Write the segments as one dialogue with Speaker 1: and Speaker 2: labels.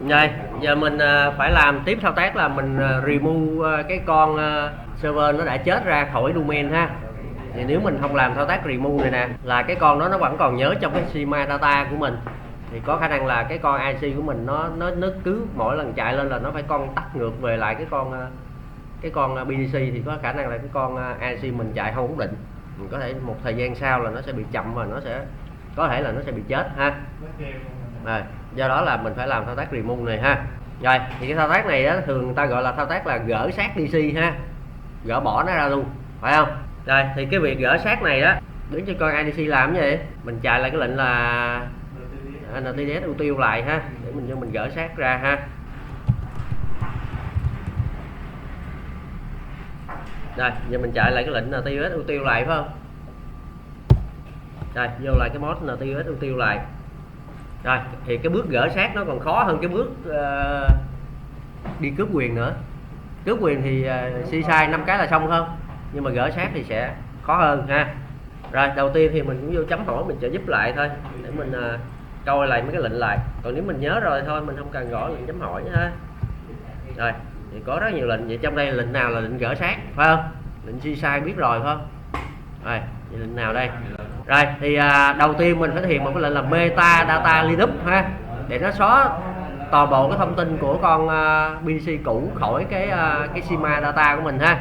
Speaker 1: Rồi, giờ mình phải làm tiếp thao tác là mình remove cái con server nó đã chết ra khỏi domain ha. Thì nếu mình không làm thao tác remove này nè là cái con đó nó vẫn còn nhớ trong cái schema data của mình. Thì có khả năng là cái con IC của mình nó cứ mỗi lần chạy lên là nó phải tắt ngược về lại cái con BDC, thì có khả năng là cái con IC mình chạy không ổn định. Mình có thể một thời gian sau là nó sẽ bị chậm và nó sẽ có thể là nó sẽ bị chết ha. Rồi, do đó là mình phải làm thao tác remove này ha. Rồi, thì cái thao tác này á, thường người ta gọi là thao tác là gỡ xác DC ha, gỡ bỏ nó ra luôn, phải không? Rồi, thì cái việc gỡ xác này á, đứng cho con IDC làm cái gì? Mình chạy lại cái lệnh là NTDS ưu tiêu lại ha, để mình cho mình gỡ xác ra ha. Rồi, giờ mình chạy lại cái lệnh NTDS ưu tiêu lại phải không? Rồi, vô lại cái mod NTDS ưu tiêu lại. Rồi, thì cái bước gỡ xác nó còn khó hơn cái bước đi cướp quyền nữa. Cướp quyền thì si sai 5 cái là xong hơn, nhưng mà gỡ xác thì sẽ khó hơn ha. Rồi, đầu tiên thì mình cũng vô chấm hỏi mình trợ giúp lại thôi, để mình coi lại mấy cái lệnh lại. Còn nếu mình nhớ rồi thôi, mình không cần gõ lệnh chấm hỏi nữa ha. Rồi, thì có rất nhiều lệnh, vậy trong đây lệnh nào là lệnh gỡ xác, phải không? Lệnh si sai biết rồi phải không? Rồi, vậy lệnh nào đây? Rồi, thì đầu tiên mình phải thực hiện một cái lệnh là meta data cleanup ha, để nó xóa toàn bộ cái thông tin của con BDC cũ khỏi cái schema data của mình ha.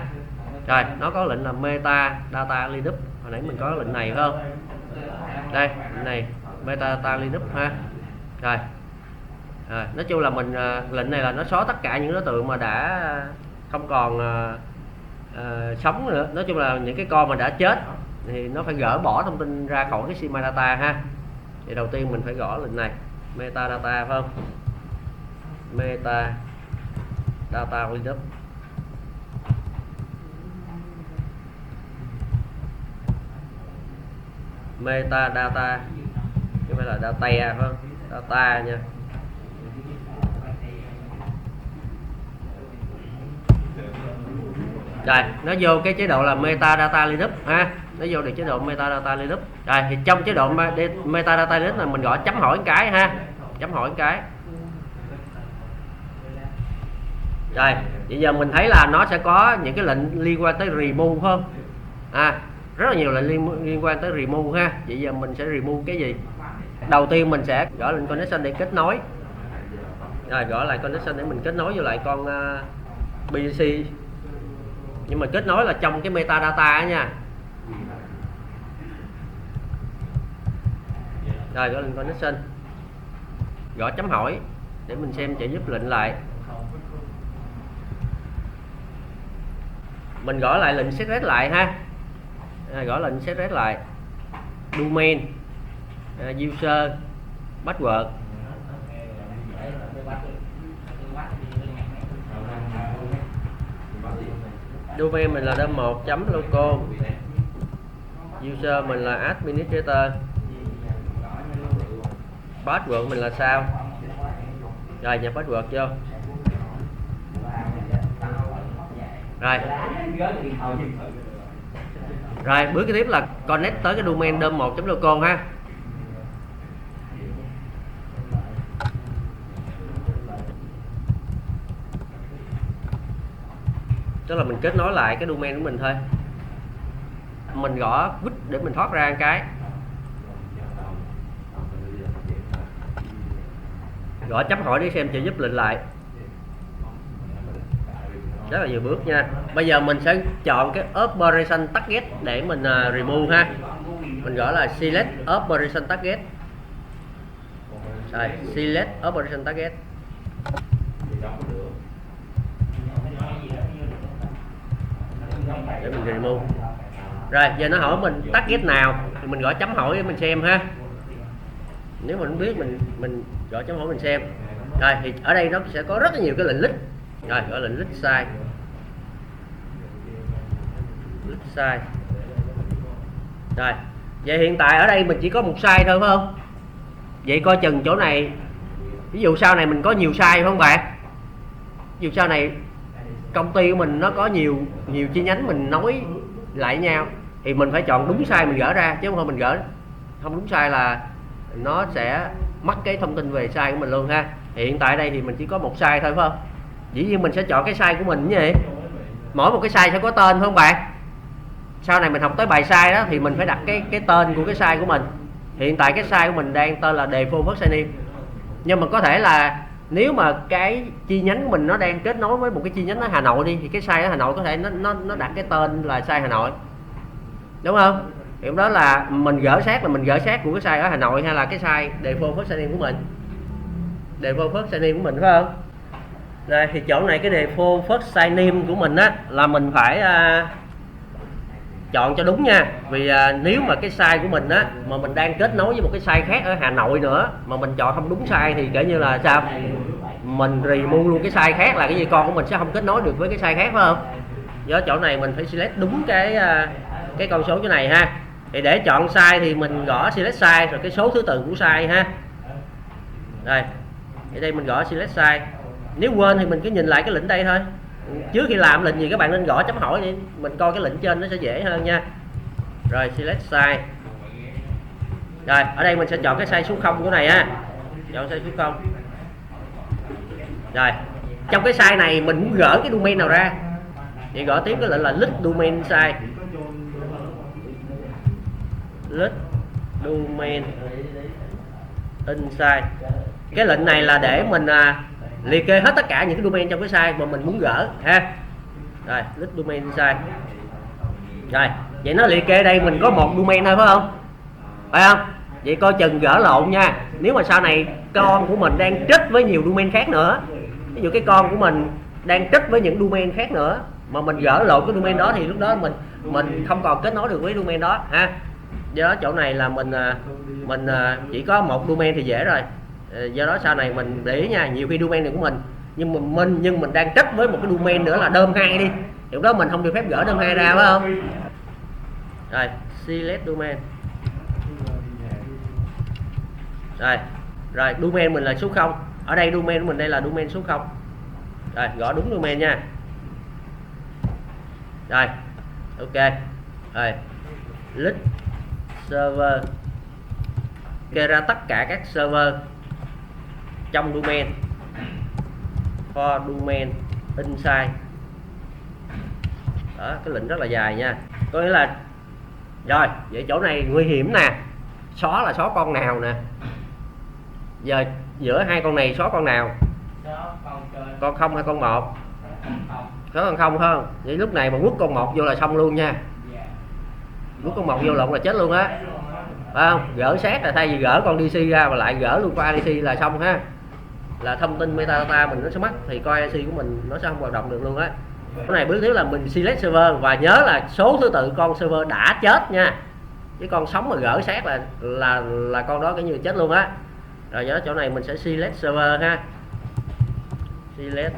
Speaker 1: Rồi, nó có lệnh là meta data cleanup, hồi nãy mình có lệnh này phải không? Đây, lệnh này meta data cleanup ha. Rồi, nói chung là mình lệnh này là nó xóa tất cả những đối tượng mà đã không còn sống nữa. Nói chung là những cái con mà đã chết thì nó phải gỡ bỏ thông tin ra khỏi cái schema data ha. Thì đầu tiên mình phải gõ lệnh này meta data phải không? Meta data cleanup. Meta data chứ phải là data phải không? Data nha. Rồi, nó vô cái chế độ là meta data cleanup ha, nó vô được chế độ meta data cleanup. Rồi, thì trong chế độ meta data cleanup là mình gọi chấm hỏi cái ha, chấm hỏi cái. Rồi, bây giờ mình thấy là nó sẽ có những cái lệnh liên quan tới remove không? Rất là nhiều lệnh liên quan tới remove ha. Vậy giờ mình sẽ remove cái gì? Đầu tiên mình sẽ gõ lệnh connection để kết nối. Rồi, gõ lại connection để mình kết nối với lại con BDC. Nhưng mà kết nối là trong cái metadata nha. Rồi, gõ lệnh connection, gõ chấm hỏi để mình xem trợ giúp lệnh lại. Mình gõ lại lệnh set rest lại ha. Gõ lệnh set rest lại domain, user, password. Domain mình là dom1.local, user mình là administrator, password mình là sao. Rồi, nhập password vô. Rồi, bước kế tiếp là connect tới cái domain dom1.local ha. Tức là mình kết nối lại cái domain của mình thôi. Mình gõ quit để mình thoát ra một cái. Gõ chấm hỏi để xem trợ giúp lệnh lại. Rất là nhiều bước nha. Bây giờ mình sẽ chọn cái operation target để mình remove ha. Mình gõ là select operation target. Rồi, select operation target. Để mình remove. Rồi, giờ nó hỏi mình target nào thì mình gõ chấm hỏi để mình xem ha. Nếu mình không biết mình gõ chấm hỏi mình xem. Rồi, thì ở đây nó sẽ có rất là nhiều cái lệnh list. Rồi, gọi lệnh list size. List size. Rồi, vậy hiện tại ở đây mình chỉ có một size thôi phải không? Vậy coi chừng chỗ này, ví dụ sau này mình có nhiều size phải không bạn? Ví dụ sau này công ty của mình nó có nhiều chi nhánh mình nối lại nhau thì mình phải chọn đúng size mình gỡ ra, chứ không thôi mình gỡ không đúng size là nó sẽ mất cái thông tin về size của mình luôn ha. Hiện tại đây thì mình chỉ có một size thôi phải không? Dĩ nhiên mình sẽ chọn cái size của mình như vậy. Mỗi một cái size sẽ có tên phải không bạn? Sau này mình học tới bài size đó thì mình phải đặt cái tên của cái size của mình. Hiện tại cái size của mình đang tên là default first sign in. Nhưng mà có thể là nếu mà cái chi nhánh của mình nó đang kết nối với một cái chi nhánh ở Hà Nội đi, thì cái size ở Hà Nội có thể nó đặt cái tên là size Hà Nội, đúng không? Thì đó là mình gỡ xác của cái size ở Hà Nội hay là cái size default first sign in của mình, default first sign in của mình phải không? Đây thì chỗ này cái default first sign in của mình á là mình phải chọn cho đúng nha. Vì nếu mà cái size của mình á mà mình đang kết nối với một cái size khác ở Hà Nội nữa mà mình chọn không đúng size thì kể như là sao, mình remove luôn cái size khác, là cái gì con của mình sẽ không kết nối được với cái size khác phải không? Do chỗ này mình phải select đúng cái con số chỗ này ha. Thì để chọn size thì mình gõ select size rồi cái số thứ tự của size ha. Đây ở đây mình gõ select size. Nếu quên thì mình cứ nhìn lại cái link đây thôi. Trước khi làm lệnh gì các bạn nên gõ chấm hỏi đi, mình coi cái lệnh trên nó sẽ dễ hơn nha. Rồi select size. Rồi ở đây mình sẽ chọn cái size số 0 của này ha. Chọn size số 0. Rồi trong cái size này mình muốn gỡ cái domain nào ra thì gõ tiếp cái lệnh là list domain size. List domain inside. Cái lệnh này là để mình liệt kê hết tất cả những cái domain trong cái size mà mình muốn gỡ ha. Rồi list domain inside. Rồi vậy nó liệt kê đây mình có một domain thôi phải không? Phải không? Vậy coi chừng gỡ lộn nha. Nếu mà sau này con của mình đang trích với nhiều domain khác nữa, ví dụ cái con của mình đang trích với những domain khác nữa mà mình gỡ lộn cái domain đó thì lúc đó mình không còn kết nối được với domain đó ha. Do đó chỗ này là mình chỉ có một domain thì dễ rồi. Do đó sau này mình để ý nha, nhiều khi domain này của mình nhưng mình đang trích với một cái domain nữa là DOM 2 đi, lúc đó mình không được phép gỡ DOM 2 ra phải không? Rồi select domain. Rồi domain mình là số 0. Ở đây domain của mình đây là domain số 0. Rồi gõ đúng domain nha. Rồi ok. Rồi list server, kê ra tất cả các server trong domain for domain inside. Đó, cái lệnh rất là dài nha. Có nghĩa là rồi vậy chỗ này nguy hiểm nè, xóa là xóa con nào nè. Giờ giữa hai con này xóa con nào? Con 0 hay con 1? Có con 0 không? Vậy lúc này mà quất con 1 vô là xong luôn nha. Quất con 1 vô lộn là chết luôn á. Phải không? Gỡ xác là thay vì gỡ con DC ra mà lại gỡ luôn qua DC là xong ha. Là thông tin metadata mình nó sẽ mất thì coi IC của mình nó sẽ không hoạt động được luôn á. Cái này bước tiếp là mình select server và nhớ là số thứ tự con server đã chết nha. Chứ con sống mà gỡ xác là con đó cái như chết luôn á. Rồi nhớ chỗ này mình sẽ select server ha. Select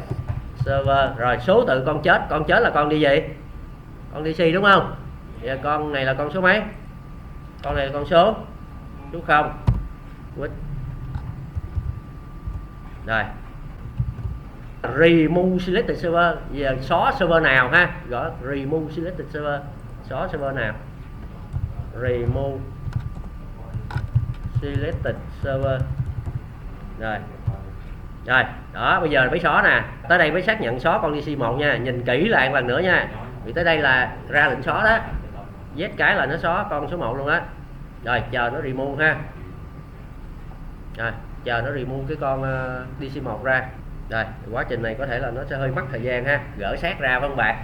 Speaker 1: server. Rồi số tự con chết là con đi gì? Con DC đúng không? Giờ con này là con số mấy? Con này là con số 0. Rồi remove selected server, giờ xóa server nào ha, gõ remove selected server, xóa server nào, remove selected server. Rồi đó bây giờ mới xóa nè, tới đây mới xác nhận xóa con DC1 nha, nhìn kỹ lại một lần nữa nha, vì tới đây là ra lệnh xóa đó, Z cái là nó xóa con số 1 luôn á. Rồi chờ nó remove ha. Rồi chờ nó remove cái con DC1 ra. Rồi quá trình này có thể là nó sẽ hơi mất thời gian ha, gỡ xác ra phải không bạn,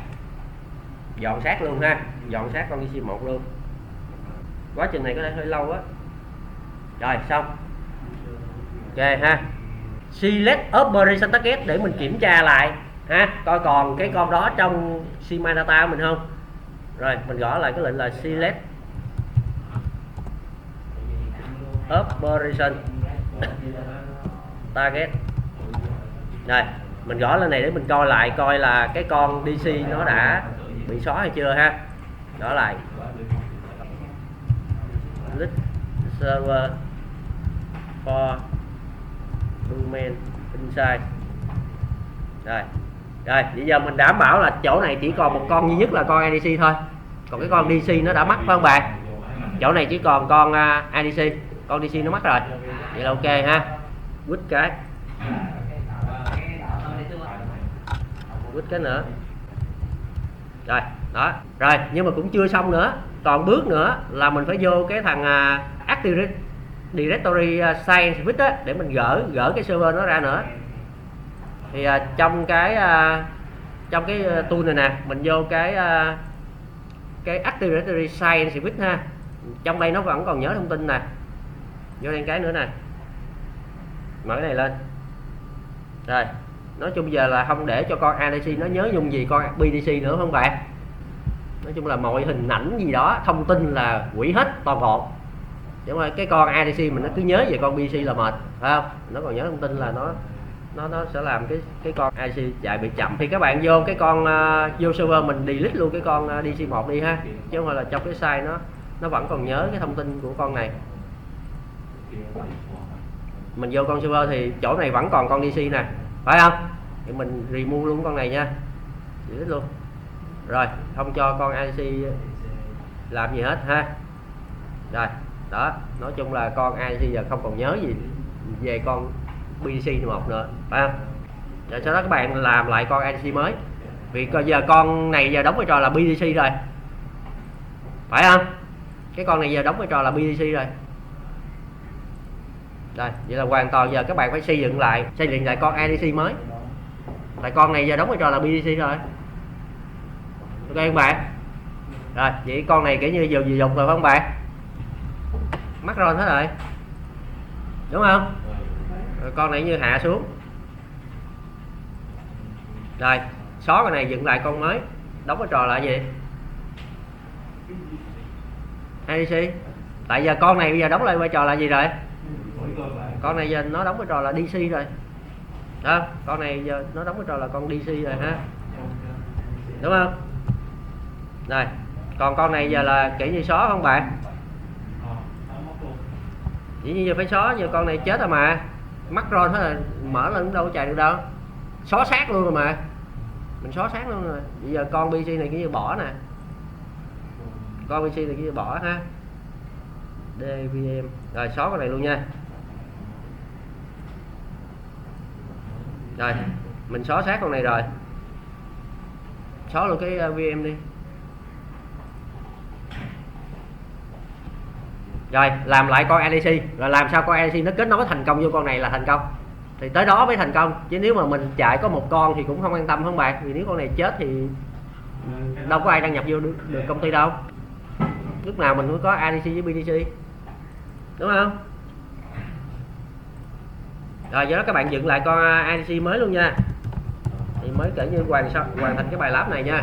Speaker 1: dọn xác luôn ha, dọn xác con DC1 luôn, quá trình này có thể hơi lâu á. Rồi xong ok ha. Select operation target để mình kiểm tra lại ha, coi còn cái con đó trong CMyData của mình không. Rồi mình gõ lại cái lệnh là select operation target. Rồi mình gõ lên này để mình coi lại coi là cái con DC nó đã bị xóa hay chưa ha. Gõ lại list server for domain inside. Rồi bây giờ mình đảm bảo là chỗ này chỉ còn một con duy nhất là con IDC thôi, còn cái con DC nó đã mất phải không bạn? Chỗ này chỉ còn con IDC, con DC nó mất rồi, vậy là ok ha. Quýt cái quýt cái nữa. Rồi đó, rồi nhưng mà cũng chưa xong nữa, còn bước nữa là mình phải vô cái thằng Active Directory Science Switch á, để mình gỡ cái server nó ra nữa. Thì trong cái tool này nè, mình vô cái Active Directory Science Switch ha, trong đây nó vẫn còn nhớ thông tin nè, vô thêm cái nữa nè, mở cái này lên. Rồi nói chung giờ là không để cho con ADC nó nhớ nhung gì con BDC nữa không bạn. Nói chung là mọi hình ảnh gì đó, thông tin là hủy hết toàn bộ. Đúng rồi, cái con ADC mình nó cứ nhớ về con BDC là mệt, phải không? Nó còn nhớ thông tin là nó sẽ làm cái con ADC chạy bị chậm. Thì các bạn vô cái con vô server mình delete luôn cái con DC1 đi ha, chứ không phải là trong cái site nó vẫn còn nhớ cái thông tin của con này. Mình vô con server thì chỗ này vẫn còn con DC nè, phải không? Thì mình remove luôn con này nha, delete luôn. Rồi không cho con ADC làm gì hết ha. Rồi đó, nói chung là con ADC giờ không còn nhớ gì về con BDC1 nữa, phải không? Rồi sau đó các bạn làm lại con ADC mới, vì giờ con này giờ đóng vai trò là BDC rồi, phải không? Cái con này giờ đóng vai trò là BDC rồi. Rồi vậy là hoàn toàn giờ các bạn phải xây dựng lại con ADC mới, tại con này giờ đóng vai trò là BDC rồi. Ok các bạn. Rồi vậy con này kiểu như vừa dùng rồi phải không bạn? Mắc ron hết rồi, đúng không? Rồi con này như hạ xuống. Rồi xóa con này, dựng lại con mới, đóng vai trò là gì? ADC. Tại giờ con này bây giờ đóng lại vai trò là gì rồi? Con này giờ nó đóng vai trò là DC rồi đó, con này giờ nó đóng vai trò là con DC rồi ha, đúng không? Rồi còn con này giờ là kiểu như xóa không bạn? Dĩ nhiên giờ phải xóa, giờ con này chết rồi mà, mắc ron hết rồi, mở lên đâu có chạy được đâu, xóa xác luôn rồi mà, mình xóa xác luôn rồi. Bây giờ con BC này kiểu như bỏ nè, con BC này kiểu như bỏ ha, DVM. Rồi xóa con này luôn nha. Rồi mình xóa xác con này rồi, xóa luôn cái VM đi. Rồi làm lại con ADC, rồi làm sao con ADC nó kết nối thành công vô con này là thành công, thì tới đó mới thành công. Chứ nếu mà mình chạy có một con thì cũng không an tâm không bạn, vì nếu con này chết thì đâu có ai đăng nhập vô được công ty đâu. Lúc nào mình cũng có ADC với BDC, đúng không? Rồi do đó các bạn dựng lại con ADC mới luôn nha, thì mới kể như hoàn thành cái bài lab này nha.